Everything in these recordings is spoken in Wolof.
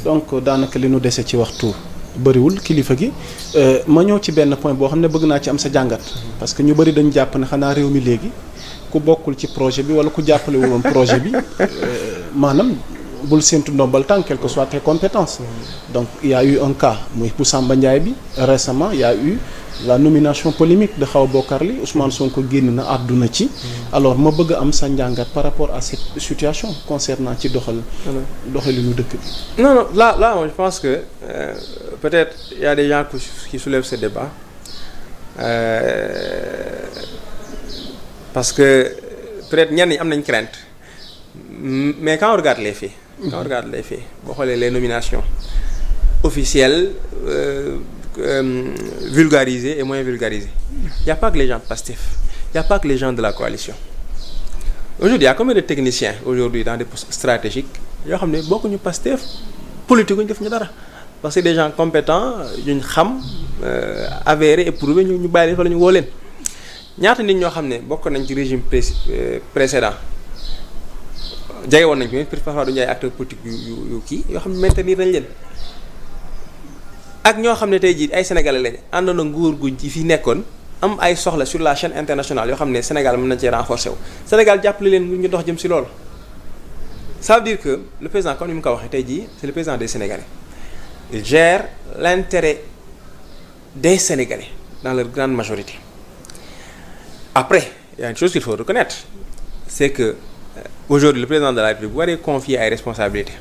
donc daanaka li nu dese ci waxtu bëriwul kilifa gi ma ñëw ci benn point boo xam ne bëgg naa ci am sa jàngat. parce que ñu bëri dañu jàpp ne xanaa réew mi léegi ku bokkul ci projet bi wala ku jàppale woon projet bi maanaam bul séntu ndombal tànk quelles que soient tes compétences. donc il y a eu un cas muy bu Samba Ndiaye bi récemment il y a eu la nomination polémique de Xawa Bokar Li Ousmane Sonko génn na àdduna ci. alors ma bëgg am sa njàngat par rapport à cette situation concernant ci doxalinu dëkk bi. non là moi je pense que peut-être il y a des gens qui soulèvent ce débat parce que peut-être ñenn ñi am nañ crainte mais quand on regarde les faits. boo xoolee les nominations officielles. Vulgarisés et moins vulgarisés. Il n'y a pas que les gens de Pastef, il n'y a pas que les gens de la coalition. Aujourd'hui, il y a combien de techniciens aujourd'hui dans des postes stratégiques yoo xam ne bokkuñu Pastef politique ñu def ñu dara parce que des gens compétents ñu xam avérés éprouvés ñu bàyyi leen fa la ñu woo leen ñaata nit ñoo xam ne bokk nañ ci régime précédent jege woon nañ ko parfois duñu ay acteurs politiques yu kii yoo xam ne maintenir nañ leen. ak ñoo xam ne tey jii ay sénégalais lañ àndoon na nguur gu ji fi nekkoon am ay soxla sur la chaîne internationale yoo xam ne Sénégal mën nañ cee renforcer wu Sénégal jàppale leen ñu dox jëm si loolu. ça veut dire que le président comme ni mu ko waxee tey jii c'est le président des Sénégalais il gère l'intérêt des Sénégalais dans leur grande majorité. Après il y a une chose qu'il faut reconnaître c'est que aujourd'hui le président de la République bu waree confier ay responsabilités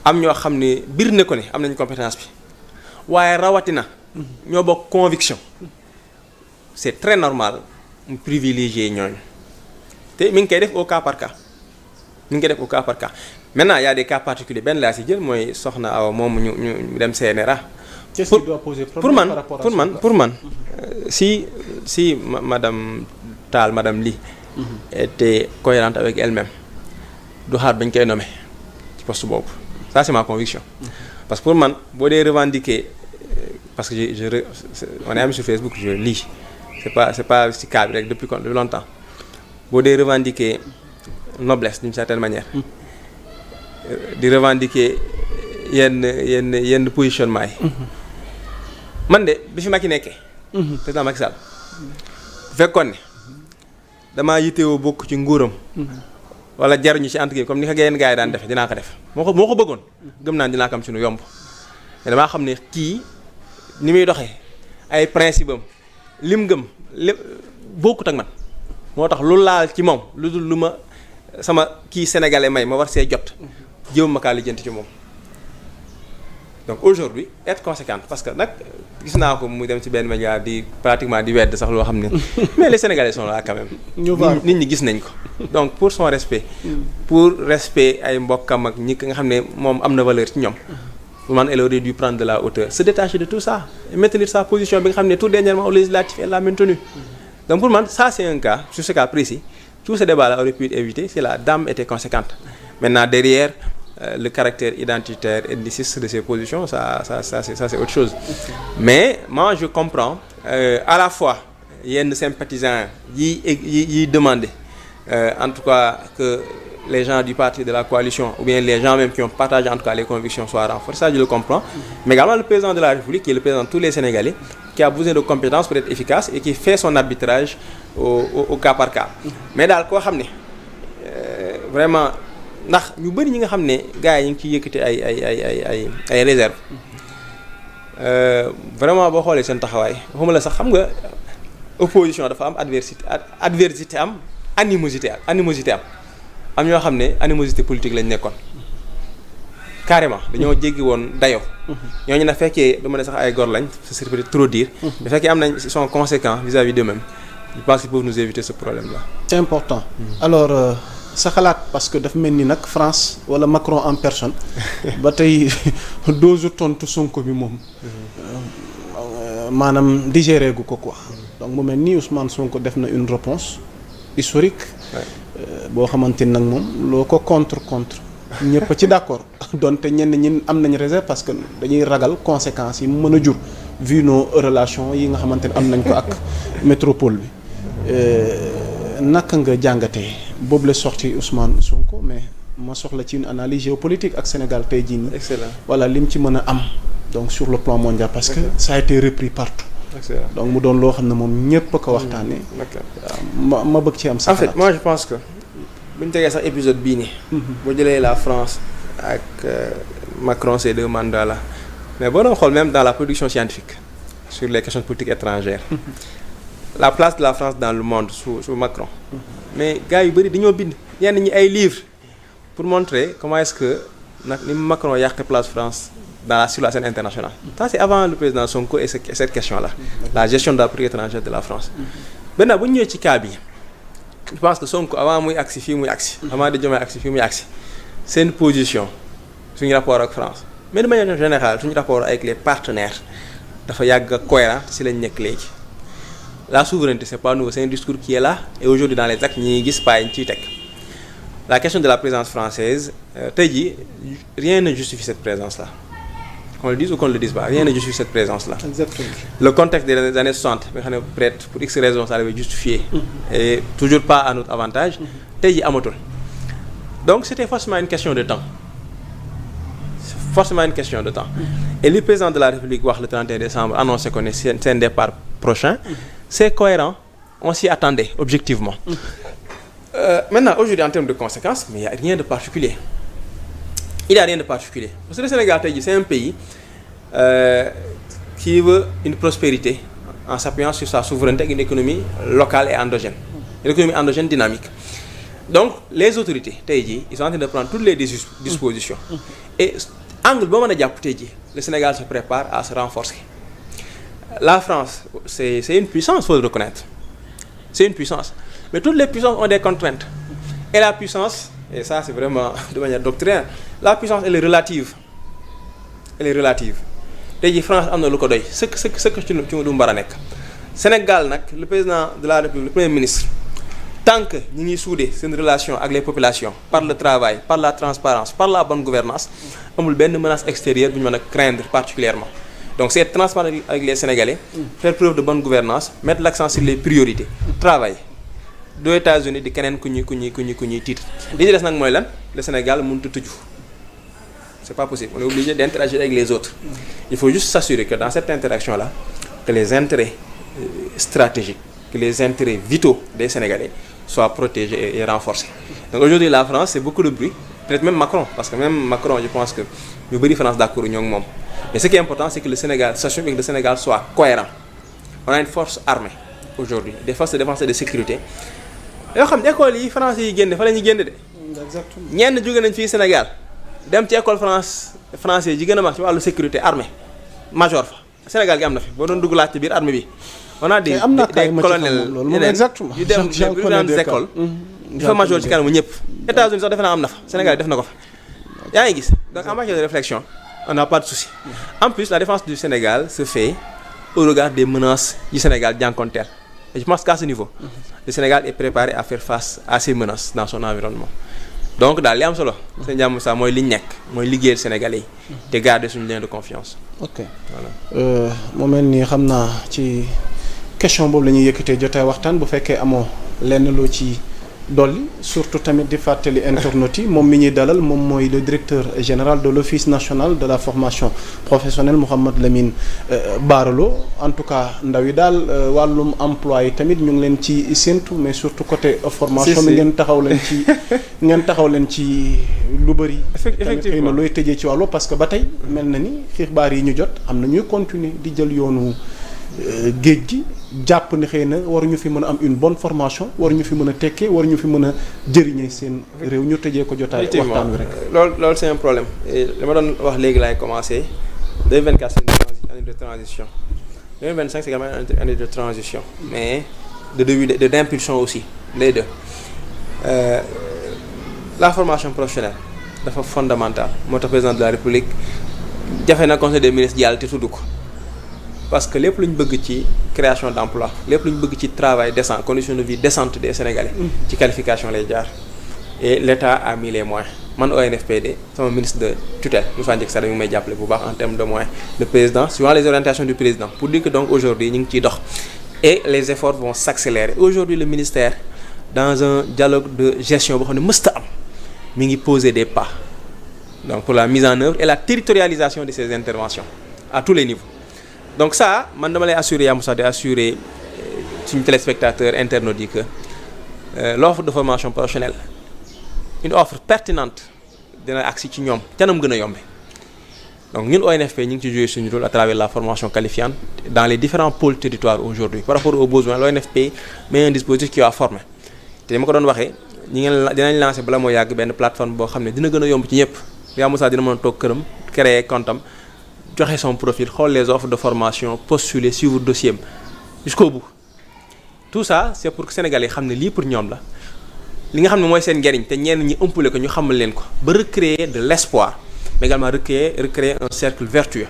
am ñoo xam ne biir na ko ne am nañ compétence bi. waaye rawatina ñoo bokk conviction c'est très normal mu privilégier ñooñu te mi ngi koy def au cas par cas maintenant il y a des cas particuliers benn laa si jël mooy soxna Awa moom ñu dem CNRA. qu'est-ce qui doit poser problème par rapport à pour man si madame Tall madame Ly était cohérente avec elle-même du xaar bañ koy nommer ci poste boobu ça c'est ma conviction. Parce que pour man boo dee revendiquer parce que on est amis sur Facebook je lis c'est pas si cas bi rek depuis longtemps boo dee revendiquer noblesse d'une certaine manière di revendiquer yenn positionnement yi man de bi fi Macky nekkee président Macky Sall bu fekkoon ne damaa yitewoo bokk ci nguuram wala jaruñu ci entre comme ni ko yenn gars yi daan defee dinaa ko def moo ko bëggoon gëm naa dinaa ko am ci nu yomb mais damaa xam ne kii ni muy doxee ay principe am lim gëm lépp bokkut ak man moo tax lu laal ci moom lu dul lu ma sama kii sénégalais may ma war see jot jéem ma kaa lijjanti ci moom. donc aujourd'hui être conséquente parce que nag gis naa ko muy dem ci benn média di pratiquement di wedd sax loo xam ne mais les sénégalais sont là quand même. nit ñi gis nañ ko. donc pour son respect. pour respect ay mbokkam ak ñi nga xam ne moom am na valeur ci ñoom. pour man elle aurait dû prendre de la hauteur se détacher de tout ça et maintenir sa position bi nga xam ne tout dernièrement au législatif elle l'a maintenu. donc pour man ça c'est un cas sur ce cas précis tout ce débat là aurait pu être évité si la dame était conséquente maintenant derrière. Le caractère identitaire ethniciste de ces positions, ça c'est autre chose. Mais moi je comprends à la fois yenn sympathisants yi demander en tout cas que les gens du parti de la coalition ou bien les gens même qui ont partagé en tout cas les convictions soient renforcés, ça je le comprends. Mais également le président de la République qui est le président de tous les Sénégalais qui a besoin de compétences pour être efficace et qui fait son arbitrage au cas par cas. Mais daal koo xam ne vraiment ndax ñu bëri ñi nga xam ne gars yi ñu ngi ciy yëkkati ay réserve vraiment boo xoolee seen taxawaay waxuma la sax xam nga opposition dafa am adversité am animosité am ñoo xam ne animosité politique lañ nekkoon carrément dañoo jéggi woon dayoo ñooñu na fekkee dama ne sax ay gor lañ ce serait peut-être trop dire mais fekkee am nañ sont conséquents vis-à-vis d'eux-mêmes je pense qu'ils peuvent nous éviter ce problème-là. C'est important. Alors sa xalaat parce que dafa mel ni nag France wala Macron en personne ba tey dose tontu Sonko bi moom maanaam digéré gu ko quoi donc mu mel ni Ousmane Sonko def na une réponse historique boo xamante ni nag moom loo ko contre ñëpp ci d'accord donte ñenn ñi am nañ réserve parce que dañuy ragal conséquences yi mu mën a jur vu nos relations yi nga xamante ni am nañ ko ak métropole bi naka nga jàngatee boobu la sorti Ousmane Sonko mais ma soxla ci une analyse géopolitique ak Sénégal tey jii nii. Excellent. Voilà lim ci mën a am donc sur le plan mondial parce que ça a été repris partout. Excellent. donc mu doon loo xam ne moom ñëpp a ko waxtaanee. ma bëgg ci am sa en fait moi je pense que bu ñu tegee sax épisode bii nii. boo jëlee la France ak Macron ces 2 mandats là mais boo doon xool même dans la production scientifique sur les questions politiques étrangères. La place de la France dans le monde sous Macron. mais gars yu bëri dañoo bind ñenn ñi ay livres pour montrer comment est-ce que nag ni Macron yàq place France sur la scène internationale. Ça c'est avant le président Sonko et cette question-là. La gestion de la politique étrangère de la France. Maintenant bu ñu ñëwee ci cas bi je pense que Sonko avant muy agsi fii muy agsi. avant de Diomaye agsi fii muy agsi. seen position suñu rapport ak France mais de manière générale suñu rapport avec les partenaires dafa yàgg cohérent si lañ nekk léegi. La souveraineté c'est pas nouveau, c'est un discours qui est là et aujourd'hui dans les actes ñi ngi gis pas yi ñu ciy teg. La question de la présence française tey jii rien ne justifie cette présence-là. Qu'on le dise ou qu'on ne le dise pas, rien ne justifie cette présence-là. Exactement. Le contexte des années 60, peut-être pour X raisons, ça avait justifié. Et toujours pas à notre avantage. Tey jii amatul. Donc c'était forcément une question de temps. Forcément une question de temps. Et le président de la République wax le 31 décembre annoncé qu'on est seen départ prochain. C'est cohérent, on s'y attendait objectivement. Maintenant, aujourd'hui en termes de conséquences, mais il n'y a rien de particulier. Il n'y a rien de particulier. Parce que le Sénégal, c'est un pays qui veut une prospérité en s'appuyant sur sa souveraineté avec une économie locale et endogène. Une économie endogène dynamique. Donc, les autorités, ils sont en train de prendre toutes les dispositions. Et, angle, le Sénégal se prépare à se renforcer. La France, c'est une puissance, il faut le reconnaître. C'est une puissance. Mais toutes les puissances ont des contraintes. Et la puissance, et ça c'est vraiment de manière doctrinaire, la puissance elle est relative. Elle est relative. Tey jii France am na lu ko doy ce que ci du mbara nekk. Sénégal nag le président de la République le premier ministre tant que ñi ngi soudé seen relation ak les populations par le travail par la transparence par la bonne gouvernance amul benn menace extérieure bu ñu mën a craindre particulièrement. Donc c'est être transparent avec les Sénégalais, faire preuve de bonne gouvernance, mettre l'accent sur les priorités, travailler. Deux États-Unis di keneen ku ñuy titre. Li ci des nag mooy lan le Sénégal mënut a tëju. C'est pas possible. On est obligé d'interagir avec les autres. Il faut juste s'assurer que dans cette interaction-là, que les intérêts stratégiques, que les intérêts vitaux des Sénégalais soient protégés et renforcés. Donc aujourd'hui la France c'est beaucoup de bruit, peut-être même Macron, parce que même Macron je pense que ñu bëri France d'accord ñoo ngi moom. Mais ce qui est important, c'est que le Sénégal, sachant que le Sénégal soit cohérent. On a une force armée aujourd'hui, des forces de défense et de sécurité. yoo xam ne école yi français yi génne fa la ñuy génne de. Exactement. ñenn jóge nañ fii Sénégal dem ci école français yi gën a mag ci wàllu sécurité armée major fa Sénégal gi am na fi boo doon dugg laaj ci biir armée bi. on a des colonels yeneen yu dem des grandes écoles. di fa major ci kanamu ñëpp. États-Unis sax defe naa am na fa Sénégal def na ko fa. yaa ngi gis donc en matière de réflexion. On n'a pas de souci. En plus, la défense du Sénégal se fait au regard des menaces du Sénégal jànkonteel. Et je pense qu'à ce niveau, le Sénégal est préparé à faire face à ces menaces dans son environnement. Donc daal li am solo. seen jàmm sax mooy li ñu nekk mooy liggéeyal Sénégalais yi te garder suñu lien de confiance. Ok voilà. Mu mel ni xam naa ci question boobu la ñuy yëkkatee jotaay waxtaan bu fekkee amoo lenn loo ci dolli surtout tamit di fàttali internautes yi moom mi ñuy dalal moom mooy le directeur général de l'Office national de la formation professionnelle Mouhamed Lamine Bara Lo en tout cas ndaw yi daal wàllum emploi yi tamit ñu ngi leen ci séntu mais surtout côté formation bi ngeen taxaw leen ci lu bëri. effectivement tamit xëy na looy tëjee ci wàllu parce que ba tey mel na ni xibaar yi ñu jot am na ñuy continuer di jël yoonu géej gi jàpp ne xëy na waruñu fi mën a am une bonne formation waruñu fi mën a tekkee waruñu fi mën a jëriñee seen réew ñu tëjee ko jotaay waxtaan wi rek. loolu c'est un problème et li ma doon wax léegi laay commencer 2024 c'est une année de transition 2025 c'est également une année de transition mais d'impulsion aussi les deux la formation professionnelle dafa fondamentale moo tax président de la République jafe na conseil des ministres yàlla te tudd ko. Parce que lépp lu ñu bëgg ci création d'emploi lépp lu ñu bëgg ci travail décent conditions de vie décentes des Sénégalais ci qualification lay jaar et l'État a mis les moyens man ONFPD sama ministre de tutelle Moussa Ndiaye Sarr mi ngi may jàppale bu baax en termes de moyens le président suivant les orientations du président pour dire que donc aujourd'hui ñu ngi ciy dox et les efforts vont s'accélérer aujourd'hui le ministère dans un dialogue de gestion boo xam ne mësta am mi ngi poser des pas donc pour la mise en œuvre et la territorialisation de ces interventions à tous les niveaux donc ça man dama lay assurer yaa Moussa di assurer suñu téléspectateurs internautes yi que l'offre de formation professionnelle une offre pertinente dina agsi ci ñoom canam gën a yombe donc ñun ONFP ñu ngi ci jouer suñu rôle à travers la formation qualifiante dans les différents pôles territoires aujourd'hui par rapport aux besoins l'ONFP met un dispositif qui va former te ma ko doon waxee dinañ lancer bala moo yàgg benn plateforme boo xam ne dina gën a yomb ci ñëpp yaa Moussa dina mën a toog këram créer compte am joxe son profil xool les offres de formation postuler suivre dossier am jusqu'au bout tout ça c'est pour que Sénégalais xam ne lii pour ñoom la li nga xam ne mooy seen njariñ te ñenn ñi ëmpale ko ñu xamal leen ko ba recréer de l'espoir mais également recréer un cercle vertueux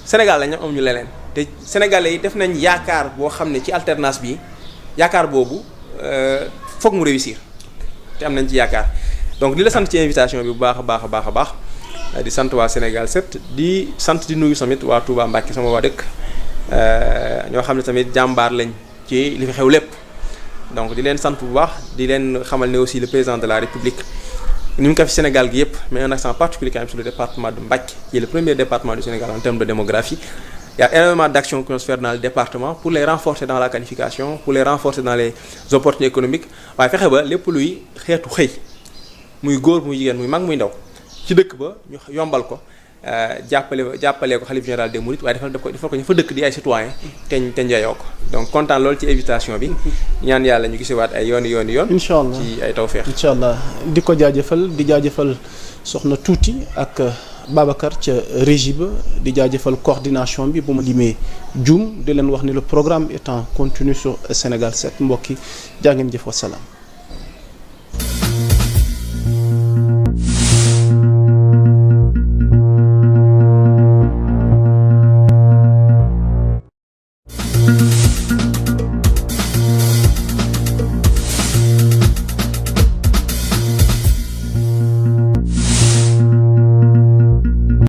Sénégal la ñu am ñu leneen te Sénégalais yi def nañ yaakaar boo xam ne ci alternance bi yaakaar boobu foog mu réussir te am nañ ci yaakaar donc di la sant ci invitation bi bu baax a baax a baax a baax di sant waa Sénégal 7 di sant di nuyu tamit waa Touba Mbacké sama waa dëkk ñoo xam ne tamit jàmbaar lañ ci li fi xew lépp donc di leen sant bu baax di leen xamal ne aussi le président de la République ni mu ko fi Sénégal gi yëpp mais un accent particulier quand même sur le département de Mbacké qui est le premier département du Sénégal en termes de démographie. Il y a énormément d'actions qui vont se faire dans le département pour les renforcer dans la qualification pour les renforcer dans les opportunités économiques waaye fexe ba lépp luy xeetu xëy muy góor muy jigéen muy mag muy ndaw ci dëkk ba ñu yombal ko jàppale ko xalif général des mourides waaye defal ko ñu fa dëkk di ay citoyens te njeyoo ko donc kontaan loolu ci invitation bi ñaan yàlla ñu gisewaat ay yoon incha allah ci ay tawfeex incha allah di ko jaajëfal di jaajëfal soxna tuuti ak Babacar ca régie ba di jaajëfal coordination bi bu ma limee juum di leen wax ni le programme est en continu sur Sénégal 7 mbokki jaa ngeen jëf wa salaam